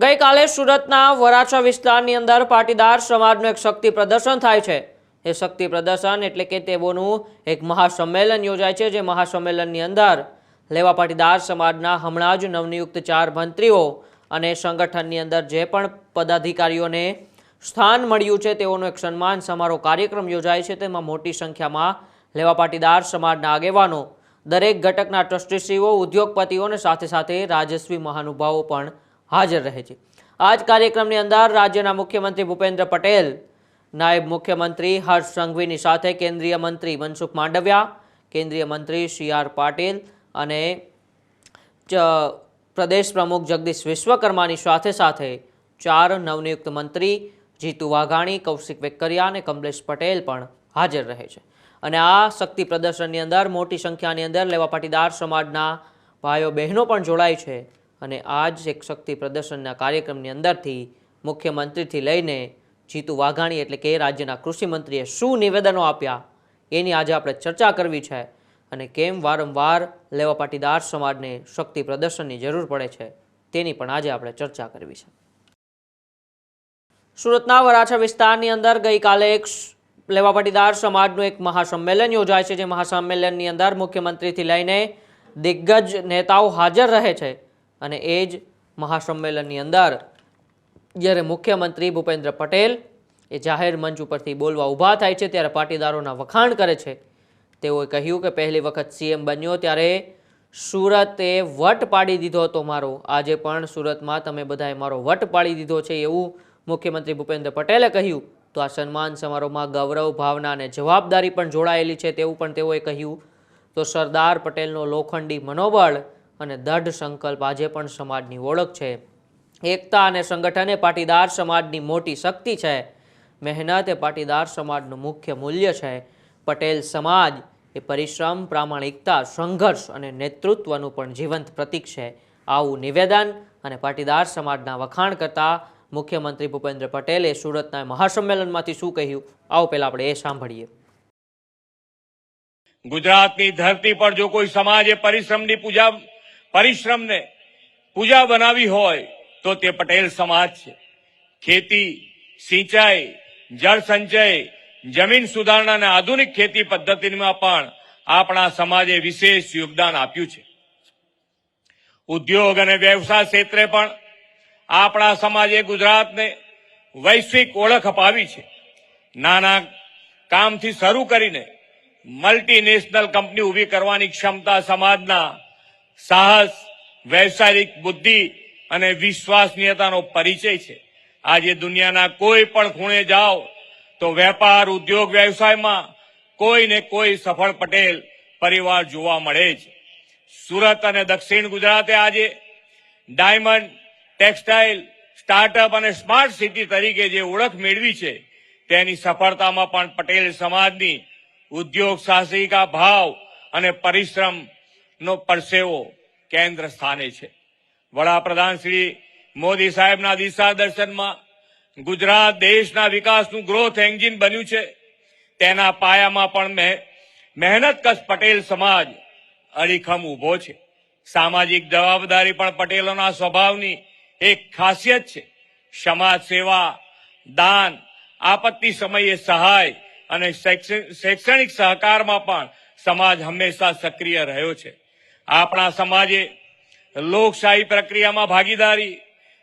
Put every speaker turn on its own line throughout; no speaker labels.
ગઈકાલે સુરતના વરાછા વિસ્તારની અંદર પાટીદાર સમાજનું એક શક્તિ પ્રદર્શન થાય છે। એ શક્તિ પ્રદર્શન એટલે કે તેઓનું એક મહાસંમેલન યોજાય છે, જે મહાસંમેલનની અંદર લેવા પાટીદાર સમાજના હમણાં જ નવનિયુક્ત 4 મંત્રીઓ અને સંગઠનની અંદર જે પણ પદાધિકારીઓને સ્થાન મળ્યું છે તેઓનો એક સન્માન સમારોહ કાર્યક્રમ યોજાય છે। તેમાં મોટી સંખ્યામાં લેવા પાટીદાર સમાજના આગેવાનો, દરેક ઘટકના ટ્રસ્ટીશ્રીઓ, ઉદ્યોગપતિઓ અને સાથે સાથે રાજસ્વી મહાનુભાવો પણ હાજર રહે છે। આ જ કાર્યક્રમની અંદર રાજ્યના મુખ્યમંત્રી ભૂપેન્દ્ર પટેલ, નાયબ મુખ્યમંત્રી હર્ષ સંઘવીની સાથે કેન્દ્રીય મંત્રી મનસુખ માંડવિયા, કેન્દ્રીય મંત્રી CR પાટીલ અને પ્રદેશ પ્રમુખ જગદીશ વિશ્વકર્માની સાથે સાથે 4 નવનિયુક્ત મંત્રી જીતુ વાઘાણી, કૌશિક વેકરિયા અને કમલેશ પટેલ પણ હાજર રહે છે। અને આ શક્તિ પ્રદર્શનની અંદર મોટી સંખ્યાની અંદર લેવા પાટીદાર સમાજના ભાઈઓ બહેનો પણ જોડાય છે। અને આ જ એક શક્તિ પ્રદર્શનના કાર્યક્રમની અંદરથી મુખ્યમંત્રીથી લઈને જીતુ વાઘાણી એટલે કે રાજ્યના કૃષિ મંત્રીએ શું નિવેદનો આપ્યા એની આજે આપણે ચર્ચા કરવી છે, અને કેમ વારંવાર લેવા પાટીદાર સમાજને શક્તિ પ્રદર્શનની જરૂર પડે છે તેની પણ આજે આપણે ચર્ચા કરવી છે। સુરતના વરાછા વિસ્તારની અંદર ગઈકાલે એક લેવા પાટીદાર સમાજનું એક મહાસંમેલન યોજાય છે, જે મહાસંમેલનની અંદર મુખ્યમંત્રીથી લઈને દિગ્ગજ નેતાઓ હાજર રહે છે। અને એ જ મહાસંમેલનની અંદર જ્યારે મુખ્યમંત્રી ભૂપેન્દ્ર પટેલ એ જાહેર મંચ ઉપરથી બોલવા ઊભા થાય છે ત્યારે પાટીદારોના વખાણ કરે છે। તેઓએ કહ્યું કે પહેલી વખત CM બન્યો ત્યારે સુરતે વટ પાડી દીધો હતો મારો, આજે પણ સુરતમાં તમે બધાએ મારો વટ પાડી દીધો છે, એવું મુખ્યમંત્રી ભૂપેન્દ્ર પટેલે કહ્યું। તો આ સન્માન સમારોહમાં ગૌરવ, ભાવના અને જવાબદારી પણ જોડાયેલી છે તેવું પણ તેઓએ કહ્યું। તો સરદાર પટેલનો લોખંડી મનોબળ અને દઢ સંકલ્પ આજે પણ સમાજની ઓળખ છે। એકતા અને સંગઠન એ પાટીદાર સમાજની મોટી શક્તિ છે। મહેનત એ પાટીદાર સમાજનું મુખ્ય મૂલ્ય છે। પટેલ સમાજ એ પરિશ્રમ, પ્રામાણિકતા, સંઘર્ષ અને નેતૃત્વનું પણ જીવંત પ્રતીક છે। આવું નિવેદન અને પાટીદાર સમાજના વખાણ કરતા મુખ્યમંત્રી ભૂપેન્દ્ર પટેલે સુરતના મહાસંમેલનમાંથી શું કહ્યું, આવો પહેલા આપણે એ સાંભળીએ।
ગુજરાતની ધરતી પર જો કોઈ સમાજે પરિશ્રમને પૂજા બનાવી હોય તો તે પટેલ સમાજ છે। ખેતી, સિંચાઈ, જળ સંચય, જમીન સુધારણા અને આધુનિક ખેતી પદ્ધતિમાં પણ આપણા સમાજે વિશેષ યોગદાન આપ્યું છે। ઉદ્યોગ અને વ્યવસાય ક્ષેત્રે પણ આપણા સમાજે ગુજરાતને વૈશ્વિક ઓળખ અપાવી છે। નાના કામથી શરૂ કરીને મલ્ટીનેશનલ કંપની ઊભી કરવાની ક્ષમતા સમાજના સાહસ, વ્યવસાયિક બુદ્ધિ અને વિશ્વસનીયતાનો પરિચય છે। આજે દુનિયાના કોઈ પણ ખૂણે જાઓ તો વેપાર, ઉદ્યોગ, વ્યવસાયમાં કોઈ ને કોઈ સફળ પટેલ પરિવાર જોવા મળે છે। સુરત અને દક્ષિણ ગુજરાતે આજે ડાયમંડ, ટેક્સટાઇલ, સ્ટાર્ટઅપ અને સ્માર્ટ સિટી તરીકે જે ઓળખ મેળવી છે તેની સફળતામાં પણ પટેલ સમાજની ઉદ્યોગ સાહસિકા ભાવ અને પરિશ્રમનો પરસેવો કેન્દ્ર સ્થાને છે। વડાપ્રધાન શ્રી મોદી સાહેબના દિશા દર્શનમાં ગુજરાત દેશના વિકાસનું ગ્રોથ એન્જિન બન્યું છે। તેના પાયામાં પણ મહેનતકશ પટેલ સમાજ અડીખમ ઉભો છે। સામાજિક જવાબદારી પણ પટેલોના સ્વભાવની એક ખાસિયત છે। સમાજ સેવા, દાન, આપત્તિ સમયે સહાય અને શૈક્ષણિક સહકારમાં પણ સમાજ હંમેશા સક્રિય રહ્યો છે। આપણા સમાજે લોકશાહી પ્રક્રિયામાં ભાગીદારી,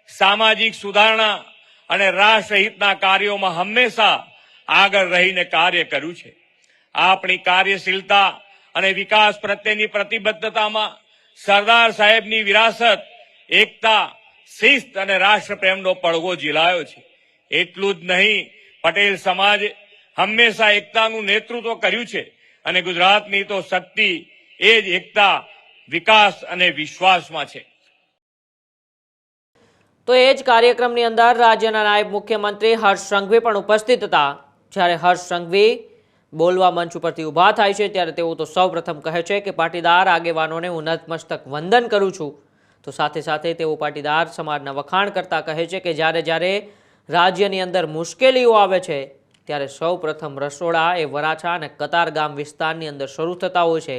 સામાજિક સુધારણા અને રાષ્ટ્રહિતના કાર્યોમાં હંમેશા આગળ રહીને કાર્ય કર્યું છે। આપણી કાર્યશીલતા અને વિકાસ પ્રત્યેની પ્રતિબદ્ધતામાં સરદાર સાહેબની વિરાસત, એકતા, શિસ્ત અને રાષ્ટ્રપ્રેમનો પડઘો ઝીલાયો છે। એટલું જ નહીં, પટેલ સમાજ હંમેશા એકતાનું નેતૃત્વ કર્યું છે અને ગુજરાતની તો શક્તિ એ જ એકતા, વિકાસ અને વિશ્વાસમાં છે।
તો એ જ કાર્યક્રમની અંદર રાજ્યના નાયબ મુખ્યમંત્રી હર્ષ સંઘવી પણ ઉપસ્થિત હતા। જ્યારે હર્ષ સંઘવી બોલવા મંચ ઉપરથી ઊભા થાય છે ત્યારે તેઓ તો સૌપ્રથમ કહે છે કે પાટીદાર આગેવાનોને હું નતમસ્તક વંદન કરું છું। તો સાથે સાથે તેઓ પાટીદાર સમાજના વખાણ કરતા કહે છે કે જ્યારે રાજ્યની અંદર મુશ્કેલીઓ આવે છે ત્યારે સૌપ્રથમ રસોડા એ વરાછા અને કતારગામ વિસ્તારની અંદર શરૂ થતા હોય છે।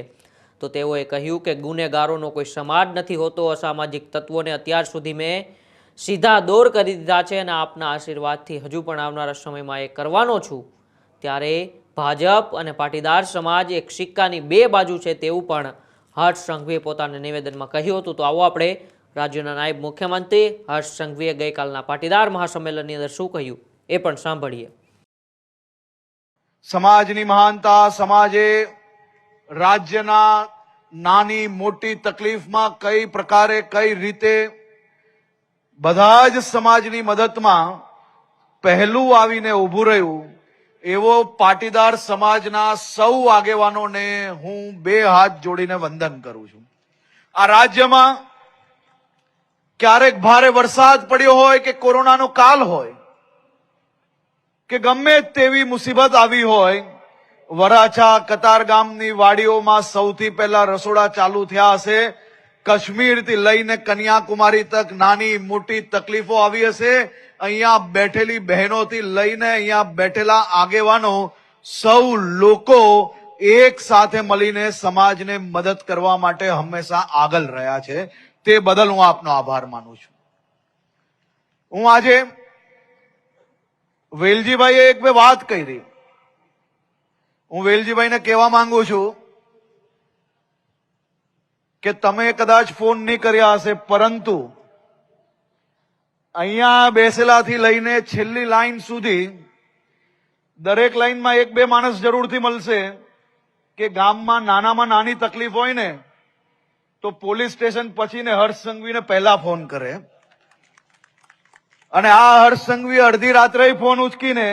તો તેઓએ કહ્યું કે ગુનેગારોનો કોઈ સમાજ નથી હોતો। અસામાજિક તત્વોને અત્યાર સુધી મેં સીધા દોર કરી દીધા છે અને આપના આશીર્વાદથી હજુ પણ આવનારા સમયમાં એ કરવાનો છું, ત્યારે ભાજપ અને પાટીદાર સમાજ એક સિક્કાની બે બાજુ છે તેવું પણ હર્ષ સંઘવીએ પોતાના નિવેદનમાં કહ્યું હતું. તો આવો આપણે રાજ્યના નાયબ મુખ્યમંત્રી હર્ષ સંઘવીએ ગઈકાલના પાટીદાર મહાસંમેલનની અંદર શું કહ્યું એ પણ સાંભળીએ.
સમાજની મહાનતા, સમાજે રાજ્યના નાની મોટી તકલીફમાં કઈ પ્રકારે કઈ રીતે બધા જ સમાજની મદદમાં પહેલું આવીને ઊભું રહ્યું, એવો પાટીદાર સમાજના સૌ આગેવાનોને હું બે હાથ જોડીને વંદન કરું છું. આ રાજ્યમાં ક્યારેક ભારે વરસાદ પડ્યો હોય કે કોરોનાનો કાલ હોય કે ગમે તેવી મુસીબત આવી હોય, વરાછા કતારગામની વાડીઓમાં સૌથી પહેલા રસોડા ચાલુ થયા હશે. કાશ્મીરથી લઈને કન્યાકુમારી તક નાની મોટી તકલીફો આવી હશે. અહીંયા બેઠેલી બહેનોથી લઈને અહીંયા બેઠેલા આગેવાનો સૌ લોકો એક સાથે મળીને સમાજને મદદ કરવા માટે હંમેશા આગળ રહ્યા છે. તે બદલ હું આપનો આભાર માનું છું. હું આજે વેલજીભાઈએ એક બે વાત કરી. હું વેલજીભાઈને કહેવા માંગુ છું કે તમે કદાચ ફોન નહીં કર્યા હશે, પરંતુ અહીંયા બેસેલાથી લઈને છેલ્લી લાઈન સુધી દરેક લાઈનમાં એક બે માણસ જરૂરથી મળશે કે ગામમાં નાનામાં નાની તકલીફ હોય ને તો પોલીસ સ્ટેશન પછી ને હર્ષ સંઘવીને પહેલા ફોન કરે, અને આ હર્ષ સંઘવી અડધી રાત્રે ફોન ઉચકીને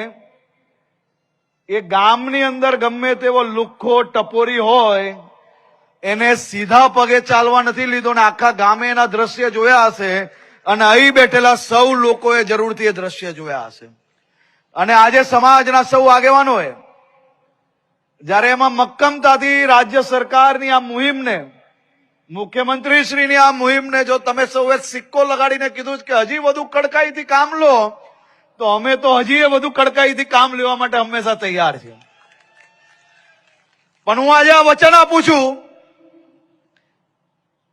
એ ગામની અંદર ગમે તેવો લુખ્ખો ટપોરી હોય એને સીધા પગે ચાલવા નથી લીધો ને આખા ગામે એના દ્રશ્ય જોયા હશે, અને અહીં બેઠેલા સૌ લોકોએ જરૂરથી એ દ્રશ્ય જોયા હશે. અને આજે સમાજના સૌ આગેવાનોએ જ્યારે એમાં મક્કમતાથી રાજ્ય સરકારની આ મુહિમને, મુખ્યમંત્રી શ્રીની આ મુહિમને જો તમે સૌએ સિક્કો લગાડીને કીધું કે હજી વધુ કડકાઈથી કામ લો, તો અમે તો હજી વધુ કડકાઈથી કામ લેવા માટે હંમેશા તૈયાર છીએ. પણ હું આજે આ વચન આપું છું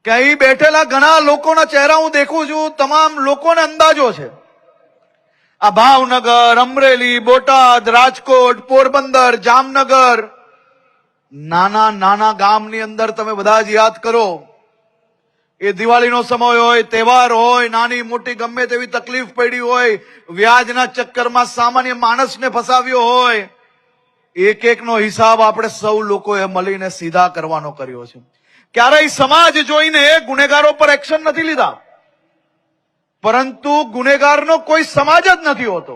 કે અહીં બેઠેલા ઘણા લોકોના ચહેરા હું દેખું છું, તમામ લોકોને અંદાજો છે. આ ભાવનગર, અમરેલી, બોટાદ, રાજકોટ, પોરબંદર, જામનગર, નાના નાના ગામની અંદર તમે બધા જ યાદ કરો, એ દિવાળીનો સમય હોય, તહેવાર હોય, નાની મોટી ગમે તેવી તકલીફ પડી હોય, વ્યાજના ચક્કરમાં સામાન્ય માણસને ફસાવ્યો હોય, એક એકનો હિસાબ આપણે સૌ લોકોએ મળીને સીધા કરવાનો કર્યો છે. ક્યારેય સમાજ જોઈને ગુનેગારો પર એક્શન નથી લીધા, પરંતુ ગુનેગારનો કોઈ સમાજ જ નથી હોતો.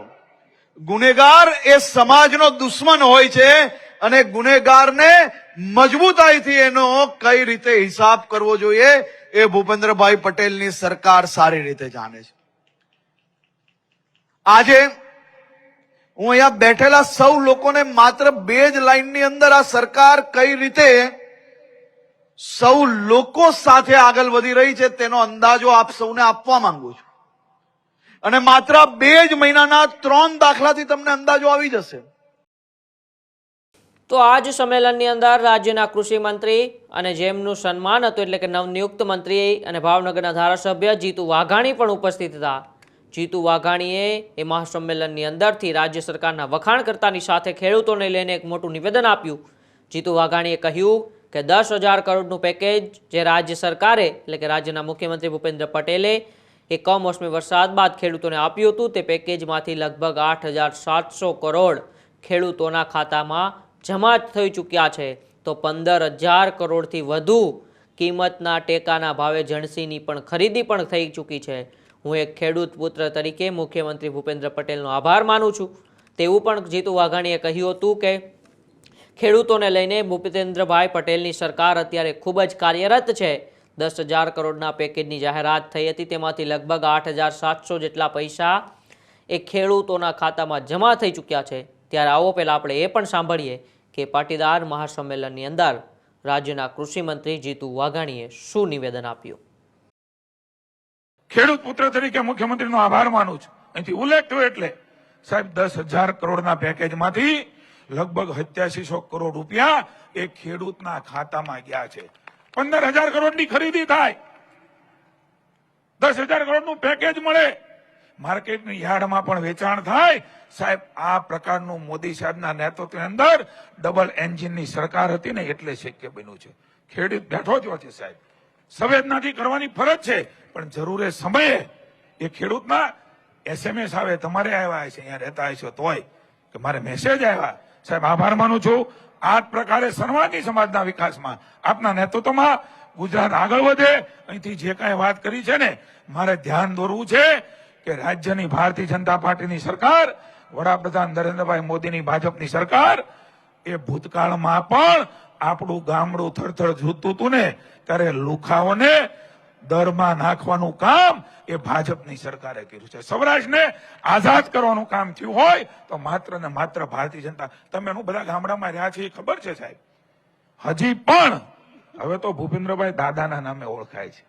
ગુનેગાર એ સમાજનો દુશ્મન હોય છે, અને ગુનેગારને મજબૂતાઈથી એનો કઈ રીતે હિસાબ કરવો જોઈએ એ ભૂપેન્દ્રભાઈ પટેલની સરકાર સારી રીતે જાણે છે. આજે હું અહીંયા બેઠેલા સૌ લોકોને માત્ર બે જ લાઈનની અંદર આ સરકાર કઈ રીતે સૌ લોકો સાથે આગળ વધી રહી છે તેનો અંદાજો આપ સૌને આપવા માંગુ છું. અને માત્ર 2 જ મહિનાના 3 દાખલાથી તમને અંદાજો આવી જશે.
તો આ જ સંમેલનની અંદર રાજ્યના કૃષિ મંત્રી અને જેમનું સન્માન હતું એટલે કે નવનિયુક્ત મંત્રી અને ભાવનગરના ધારાસભ્ય જીતુ વાઘાણી પણ ઉપસ્થિત હતા. જીતુ વાઘાણીએ એ મહાસંમેલનની અંદરથી રાજ્ય સરકારના વખાણ કરતાની સાથે ખેડૂતોને લઈને એક મોટું નિવેદન આપ્યું. જીતુ વાઘાણીએ કહ્યું કે 10,000 કરોડનું પેકેજ જે રાજ્ય સરકારે એટલે કે રાજ્યના મુખ્યમંત્રી ભૂપેન્દ્ર પટેલે એ કમોસમી વરસાદ બાદ ખેડૂતોને આપ્યું હતું, તે પેકેજમાંથી લગભગ 8,700 કરોડ ખેડૂતોના ખાતામાં જમા થઈ ચૂક્યા છે. તો 15,000 કરોડથી વધુ કિંમતના ટેકાના ભાવે જણસીની પણ ખરીદી પણ થઈ ચૂકી છે. હું એક ખેડૂત પુત્ર તરીકે મુખ્યમંત્રી ભૂપેન્દ્ર પટેલનો આભાર માનું છું તેવું પણ જીતુ વાઘાણીએ કહ્યું હતું કે ખેડૂતોને લઈને ભૂપેન્દ્રભાઈ પટેલની સરકાર અત્યારે ખૂબ જ કાર્યરત છે. 10,000 કરોડના પેકેજની જાહેરાત થઈ હતી, તેમાંથી લગભગ 8,700 જેટલા પૈસા એ ખેડૂતોના ખાતામાં જમા થઈ ચૂક્યા છે. ત્યારે આવો પહેલા આપણે એ પણ સાંભળીએ કે પાટીદાર મહાસંમેલનની અંદર રાજ્યના કૃષિ મંત્રી જીતુ વાઘાણીએ શું નિવેદન આપ્યું.
ખેડૂત પુત્ર તરીકે મુખ્યમંત્રીનો આભાર માનું છું. અહીંથી ઉલ્લેખ થયો એટલે સાહેબ 10,000 કરોડના પેકેજમાંથી લગભગ 8700 કરોડ રૂપિયા એ ખેડૂતના ખાતામાં ગયા છે. 15,000 કરોડની ખરીદી થાય, 10,000 કરોડનું પેકેજ મળે, માર્કેટની યાર્ડમાં પણ વેચાણ થાય. સાહેબ, આ પ્રકારનું મોદી સાહેબના નેતૃત્વની અંદર ડબલ એન્જિનની સરકાર હતી ને એટલે શક્ય બન્યું છે. ખેડૂત બેઠો જ છે સાહેબ, સંવેદનાથી કરવાની ફરજ છે, પણ જરૂરે સમયે એ ખેડૂતના SMS આવે, તમારે આવ્યા છે, અહીંયા રહેતા હશો તોય કે મારે મેસેજ આવ્યા. સાહેબ, આભાર માનું છું. આ જ પ્રકારે સર્વાંગી સમાજના વિકાસમાં આપના નેતૃત્વમાં ગુજરાત આગળ વધે. અહીંથી જે કાંઈ વાત કરી છે ને, મારે ધ્યાન દોરવું છે કે રાજ્યની ભારતીય જનતા પાર્ટીની સરકાર, વડાપ્રધાન નરેન્દ્રભાઈ મોદીની ભાજપની સરકાર, એ ભૂતકાળમાં પણ આપણું ગામડું થરથર ઝૂતું હતું ને ત્યારે લુખાઓને દરમાં નાખવાનું કામ એ ભાજપની સરકારે કર્યું છે. સૌરાષ્ટ્રને આઝાદ કરવાનું કામ થયું હોય તો માત્ર ને માત્ર ભારતીય જનતા. તમે બધા ગામડામાં રહ્યા છે એ ખબર છે સાહેબ. હજી પણ હવે તો ભૂપેન્દ્રભાઈ દાદાના નામે ઓળખાય છે.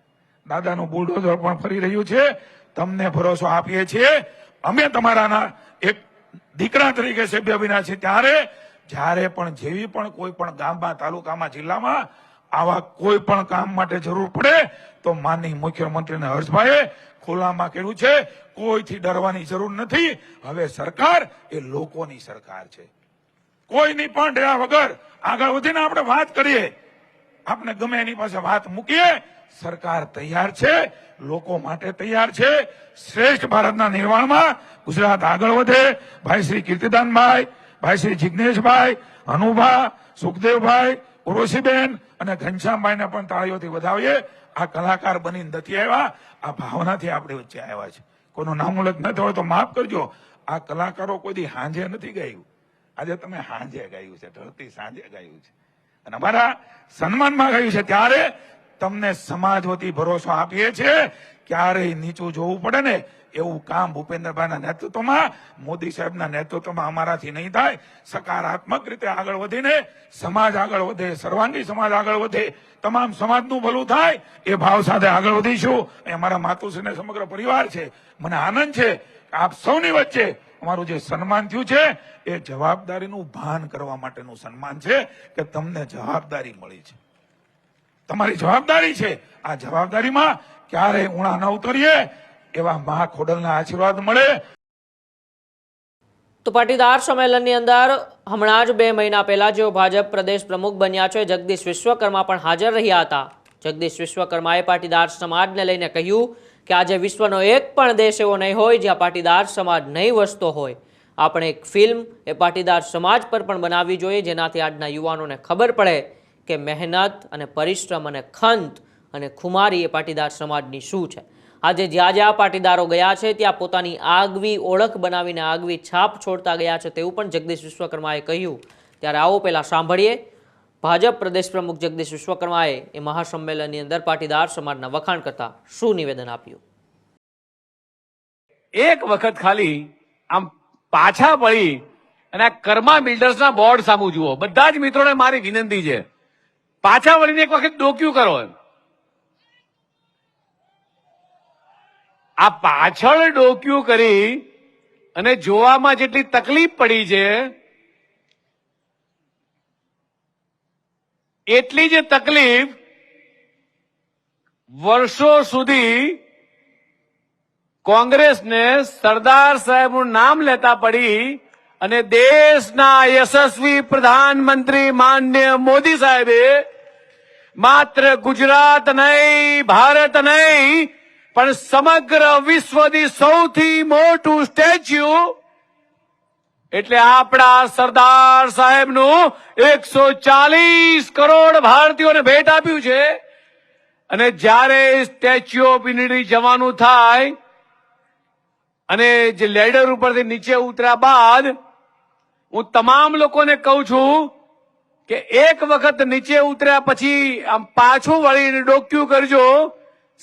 દાદાનું બુલડોઝર પણ ફરી રહ્યું છે. તમને ભરોસો આપીએ છીએ, અમે તમારાના એક દીકરા તરીકે સભ્ય બન્યા છે. ત્યારે જ્યારે પણ જેવી પણ કોઈ પણ ગામમાં, તાલુકામાં, જિલ્લામાં આવા કોઈ પણ કામ માટે જરૂર પડે તો માનનીય મુખ્યમંત્રીને હર્ષભાઈએ ખુલ્લામાં કર્યું છે. કોઈથી ડરવાની જરૂર નથી. હવે સરકાર એ લોકોની સરકાર છે. કોઈની પણ ડર્યા વગર આગળ વધીને આપણે વાત કરીએ, આપણે ગમે એની પાસે વાત મૂકીએ. સરકાર તૈયાર છે, લોકો માટે તૈયાર છે. શ્રેષ્ઠ ભારતના નિર્માણમાં ગુજરાત આગળ વધે. ભાઈ શ્રી કીર્તિદાનભાઈ, ભાઈ શ્રી જિજ્ઞેશભાઈ, અનુભા, સુખદેવભાઈ, ઉર્વશીબેન અને ઘનશ્યામભાઈને પણ તાળીઓથી વધાવીએ. આ કલાકાર બનીને નથી આવ્યા, આ ભાવનાથી આપણે વચ્ચે આવ્યા છે. કોઈનું નામ ઉલ્લેખ ન થયો તો માફ કરજો. આ કલાકારો કોઈ દી હાંજે નથી ગાયું. આજે તમે હાંજે ગાયું છે, ઢળતી સાંજે ગાયું છે અને અમારા સન્માનમાં ગાયું છે. ત્યારે તમને સમાજ વતી ભરોસો આપીએ છીએ, ક્યારેય નીચું જોવું પડે ને એવું કામ ભૂપેન્દ્રભાઈના નેતૃત્વમાં, મોદી સાહેબના નેતૃત્વમાં અમારાથી નહીં થાય. સકારાત્મક રીતે આગળ વધીને સમાજ આગળ વધે, સર્વાંગી સમાજ આગળ વધે, તમામ સમાજનું ભલું થાય એ ભાવ સાથે આગળ વધીશું. એ અમારા માતુશ્રીને સમગ્ર પરિવાર છે. મને આનંદ છે કે આપ સૌની વચ્ચે અમારું જે સન્માન થયું છે એ જવાબદારીનું ભાન કરવા માટેનું સન્માન છે કે તમને જવાબદારી મળી છે, તમારી જવાબદારી છે. આ જવાબદારીમાં ક્યારેય ઉણા ન ઉતરીએ એવા મહાખોડલના આશીર્વાદ મળે.
તો પાટીદાર સંમેલનની અંદર હમણાં જ 2 મહિના પહેલા જેઓ ભાજપ પ્રદેશ પ્રમુખ બન્યા છે જગદીશ વિશ્વકર્મા પણ હાજર રહ્યા હતા. જગદીશ વિશ્વકર્માએ પાટીદાર સમાજને લઈને કહ્યું કે આજે વિશ્વનો એક પણ દેશ એવો નહીં હોય જ્યાં પાટીદાર સમાજ નહીં વસતો હોય. આપણે એક ફિલ્મ એ પાટીદાર સમાજ પર પણ બનાવવી જોઈએ, જેનાથી આજના યુવાનોને ખબર પડે કે મહેનત અને પરિશ્રમ અને ખંત અને ખુમારી એ પાટીદાર સમાજની શું છે. આજે જ્યાં જ્યાં પાટીદારો ગયા છે ત્યાં પોતાની આગવી ઓળખ બનાવીને આગવી છાપ છોડતા ગયા છે તેવું પણ જગદીશ વિશ્વકર્માએ કહ્યું. ત્યારે આવો પહેલા સાંભળીએ ભાજપ પ્રદેશ પ્રમુખ જગદીશ વિશ્વકર્માએ એ મહાસંમેલનની અંદર પાટીદાર સમાજના વખાણ કરતા શું નિવેદન આપ્યું.
એક વખત ખાલી આમ પાછા પડી અને આ કર્મા બિલ્ડર્સના બોર્ડ સામુ જુઓ. બધા જ મિત્રોને મારી વિનંતી છે, પાછા વળીને એક વખત ડોક્યુ કરો. આ પાછળ ડોક્યુ કરી અને જોવામાં જેટલી તકલીફ પડી છે એટલી જ તકલીફ વર્ષો સુધી કોંગ્રેસને સરદાર સાહેબનું નામ લેતા પડી અને દેશના યશસ્વી પ્રધાનમંત્રી માનનીય મોદી સાહેબે માત્ર ગુજરાત નહીં, ભારત નહીં પણ સમગ્ર વિશ્વની સૌથી મોટું સ્ટેચ્યુ એટલે આપણા સરદાર સાહેબનું 140 કરોડ ભારતીયોને ભેટ આપ્યું છે. અને જ્યારે સ્ટેચ્યુ ઓફ યુનિટી જવાનું થાય અને જે લેડર ઉપરથી નીચે ઉતર્યા બાદ હું તમામ લોકોને કહું છું કે એક વખત નીચે ઉતર્યા પછી આમ પાછું વળીને ડોક્યુ કરજો,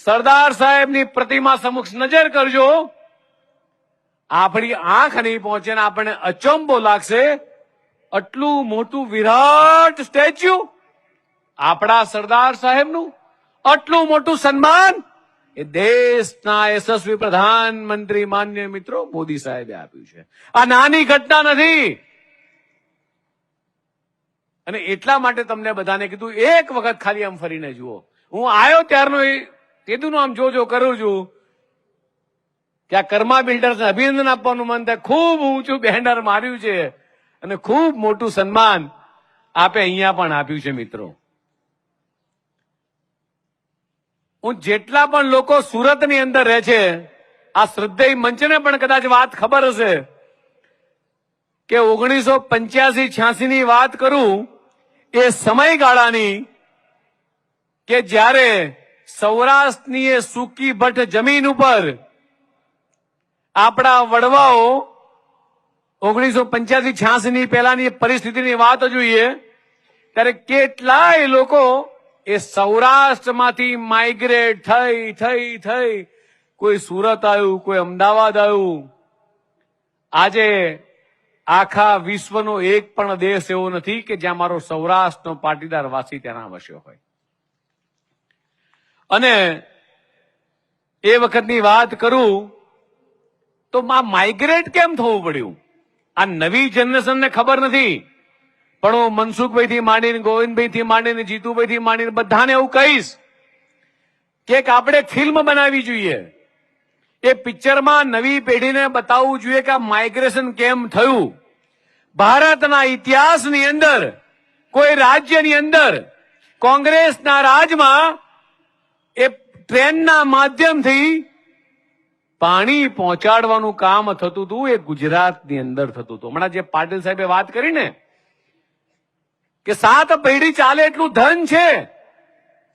સરદાર સાહેબની પ્રતિમા સમક્ષ નજર કરજો. આપણી આંખ નહીં પહોંચે ને આપણને અચંબો લાગશે. આટલું મોટું વિરાટ સ્ટેચ્યુ આપણા સરદાર સાહેબનું, આટલું મોટું સન્માન એ દેશના યશસ્વી પ્રધાનમંત્રી માનનીય મિત્રો મોદી સાહેબે આપ્યું છે. આ નાની ઘટના નથી. અને એટલા માટે તમને બધાને કીધું એક વખત ખાલી આમ ફરીને જુઓ. હું આવ્યો ત્યારનો તેદુનું આમ જોજો કરું છું. કે આ કર્મા બિલ્ડર્સને અભિનંદન આપવાનું મન થાય. ખૂબ ઊંચું બેનર માર્યું છે અને ખૂબ મોટું સન્માન આપે અહીંયા પણ આપ્યું છે. મિત્રો, હું જેટલા પણ લોકો સુરતની અંદર રહે છે, આ શ્રદ્ધેય મંચને પણ કદાચ વાત ખબર હશે કે 1985-86 ની વાત કરું એ સમયગાળાની કે જ્યારે સૌરાષ્ટ્રની એ સૂકી ભટ્ટ જમીન ઉપર આપણા વડવાઓ 1985-86 ની પહેલાની પરિસ્થિતિની વાત જોઈએ ત્યારે કેટલાય લોકો એ સૌરાષ્ટ્રમાંથી માઇગ્રેટ થઈ કોઈ સુરત આવ્યું, કોઈ અમદાવાદ આવ્યું. આજે આખા વિશ્વનો એક પણ દેશ એવો નથી કે જ્યાં મારો સૌરાષ્ટ્રનો પાટીદાર વાસી ત્યાં વસ્યો હોય. અને એ વખતની વાત કરું તો માઇગ્રેટ કેમ થવું પડ્યું આ નવી જનરેશનને ખબર નથી. પણ હું મનસુખભાઈ થી માંડીને, ગોવિંદભાઈ થી માંડીને, જીતુભાઈ થી માંડીને બધાને એવું કહીશ કે આપણે ફિલ્મ બનાવવી જોઈએ. એ પિક્ચરમાં નવી પેઢીને બતાવવું જોઈએ કે આ માઇગ્રેશન કેમ થયું. ભારતના ઇતિહાસની અંદર કોઈ રાજ્યની અંદર કોંગ્રેસના રાજમાં એ ટ્રેનના માધ્યમથી પાણી પહોંચાડવાનું કામ થતું હતું એ ગુજરાતની અંદર થતું હતું. હમણાં જે પાટીલ સાહેબે વાત કરી ને કે 7 પેઢી ચાલે એટલું ધન છે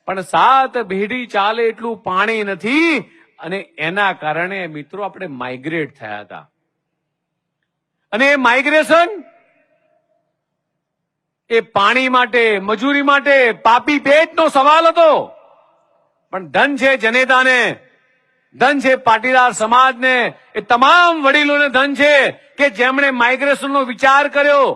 પણ 7 પેઢી ચાલે એટલું પાણી નથી. અને એના કારણે મિત્રો આપણે માઇગ્રેટ થયા હતા. અને એ માઇગ્રેશન એ પાણી માટે, મજૂરી માટે, પાપી પેટનો સવાલ હતો. પણ ધન છે જનેતાને, ધન છે પાટીદાર સમાજને, એ તમામ વડીલોને ધન છે કે જેમણે માઇગ્રેશનનો વિચાર કર્યો.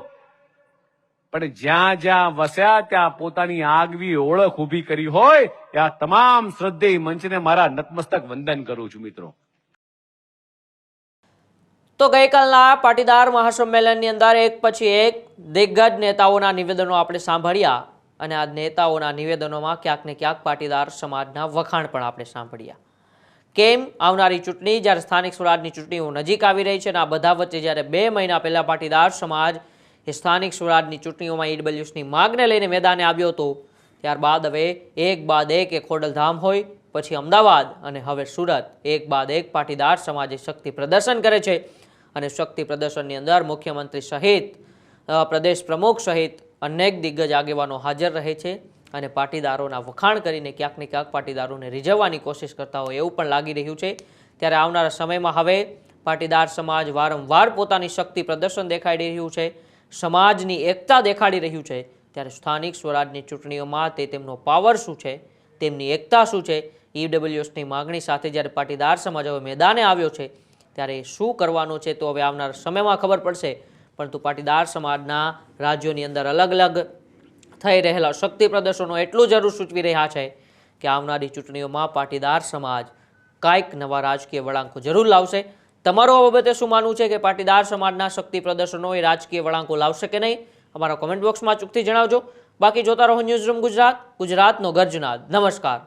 પણ જ્યાં જ્યાં વસ્યા ત્યાં પોતાની આગવી ઓળખ ઊભી કરી હોય એ આ તમામ શ્રદ્ધેય મંચને મારા નતમસ્તક વંદન કરું છું. મિત્રો,
તો ગઈકાલના પાટીદાર મહાસંમેલનની અંદર એક પછી એક દિગ્ગજ નેતાઓના નિવેદનો આપણે સાંભળ્યા અને આ નેતાઓના નિવેદનોમાં ક્યાંક ને ક્યાંક પાટીદાર સમાજના વખાણ પણ આપણે સાંભળ્યા. કેમ આવનારી ચૂંટણી, જ્યારે સ્થાનિક સ્વરાજની ચૂંટણીઓ નજીક આવી રહી છે અને આ બધા વચ્ચે જ્યારે 2 મહિના પહેલા પાટીદાર સમાજ એ સ્થાનિક સ્વરાજની ચૂંટણીઓમાં ઈડબ્લ્યુએસની માંગને લઈને મેદાને આવ્યો હતો, ત્યારબાદ હવે એક બાદ એક એ ખોડલધામ હોય, પછી અમદાવાદ અને હવે સુરત, એક બાદ એક પાટીદાર સમાજે શક્તિ પ્રદર્શન કરે છે. અને શક્તિ પ્રદર્શનની અંદર મુખ્યમંત્રી સહિત, પ્રદેશ પ્રમુખ સહિત અનેક દિગ્ગજ આગેવાનો હાજર રહે છે અને પાટીદારોના વખાણ કરીને ક્યાંક ને ક્યાંક પાટીદારોને રીઝવવાની કોશિશ કરતા હોય એવું પણ લાગી રહ્યું છે. ત્યારે આવનારા સમયમાં હવે પાટીદાર સમાજ વારંવાર પોતાની શક્તિ પ્રદર્શન દેખાડી રહ્યું છે, સમાજની એકતા દેખાડી રહ્યું છે. ત્યારે સ્થાનિક સ્વરાજની ચૂંટણીઓમાં તેમનો પાવર શું છે, તેમની એકતા શું છે, ઈડબ્લ્યુએસની માગણી સાથે જ્યારે પાટીદાર સમાજ હવે મેદાને આવ્યો છે ત્યારે શું કરવાનું છે તો હવે આવનારા સમયમાં ખબર પડશે. પરંતુ પાટીદાર સમાજના રાજ્યોની અંદર અલગ અલગ થઈ રહેલા શક્તિ પ્રદર્શનો એટલું જરૂર સૂચવી રહ્યા છે કે આવનારી ચૂંટણીઓમાં પાટીદાર સમાજ કાંઈક નવા રાજકીય વળાંકો જરૂર લાવશે. તમારું આ બાબતે શું માનવું છે કે પાટીદાર સમાજના શક્તિ પ્રદર્શનો એ રાજકીય વળાંકો લાવશે કે નહીં? અમારા કોમેન્ટ બોક્સમાં ચોક્કસથી જણાવજો. બાકી જોતા રહો ન્યૂઝરૂમ ગુજરાત, ગુજરાતનો ગર્જનાદ. નમસ્કાર.